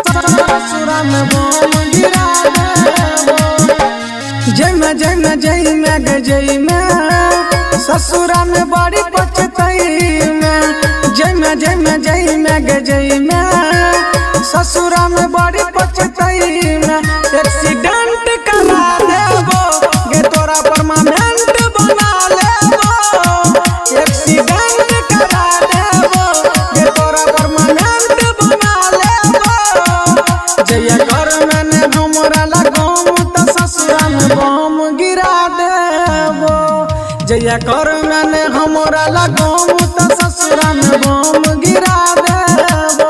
ससुरा में बम गिरा देबो जय में जय में जय में गे जय में ससुरा में बड़ी पछतई में जय में जय में जय में गे जय में ससुरा में बड़ी पछतई में एक्सीडेंट करा देबो गे तोरा परमानेंट बना लेबो एक्सीडेंट करा देबो गे तोरा परमानेंट बना लेबो जय कर मैंने हमरा लगाम त ससुरा में बम गिरा देबो जय कर मैंने हमरा लगाम त ससुरा में बम गिरा देबो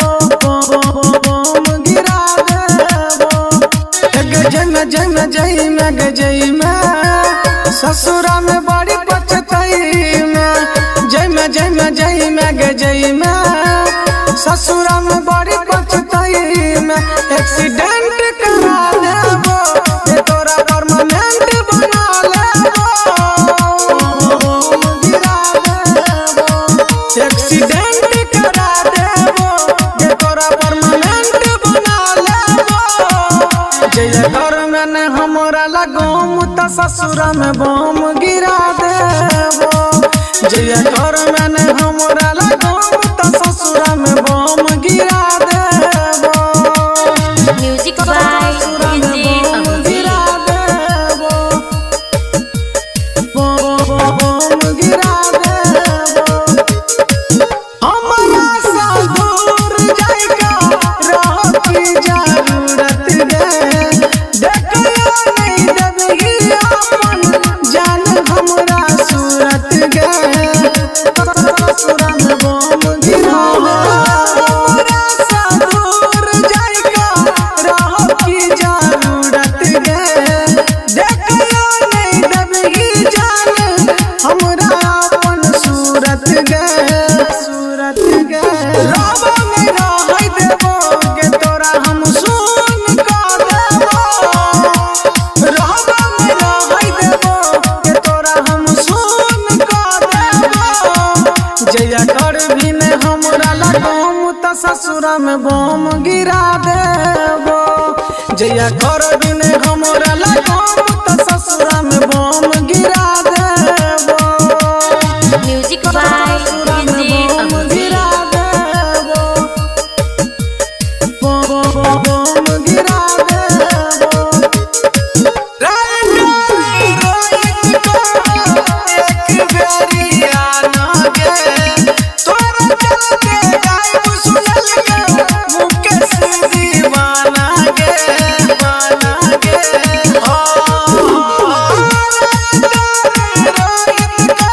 बम गिरा देबो जय में जय में जय में गे जय में ससुरा में बड़ी पछतई में जय में जय में जय में गे जय में ससुरा में बड़ी पछतई में एक्सीडेंट करा देबो ये तोरा परमानेंट बना लेबो गिरा देबो एक्सीडेंट करा देबो ये तोरा परमानेंट बना लेबो जय घर मैंने हमरा लगाम त ससुरा में बम गिरा देबो जय घर मैंने हमरा लगाम त ससुरा में बम गिरा देबो म्यूजिक बाय डीजे अभिजीत। गिरा देबो बम गिरा देबो हमरा से दूर जाइका रह की जरूरत गे देखियो नहीं देबही अपन जान हमरा सूरत गे ससुरा में बम गिरा हमरा से दूर जाइका रह की जरूरत गे देखियो नहीं देबही जान हमरा अपन सूरत गे सूरत गे रावा में रहै देबो गे तोरा हम सुन का देबो रावा में रहै देबो गे तोरा हम सुन का देबो जय कर भी ने हमरा लगाम त ससुरा में बम गिरा देबो जय कर भी ने हमरा लगाम त ससुरा में बम गिरा देबो म्यूजिक बाय डीजे अभिजीत। गिरा देबो बम गिरा देबो रोहित को एक बेरी आना गे तोरा चलते गायब सुनल गे मुकेश दीवाना गे माना गे रोहित को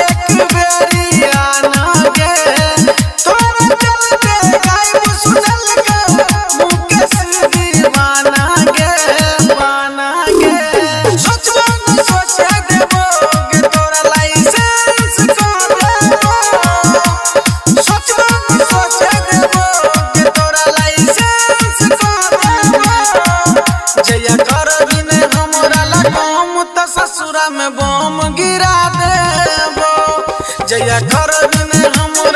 एक बेरी आना गे तोरा चलते गायब सुनल गे मुकेश दीवाना गे माना गे सोचबो न सोचे देबो गे तोरा लाइसेंस का देबो सोचबो न सोचे देबो गे तोरा लाइसेंस का देबो जय कर भी ने हमरा लगाम त ससुरा में बम गिरा देबो जय कर भी ने हमरा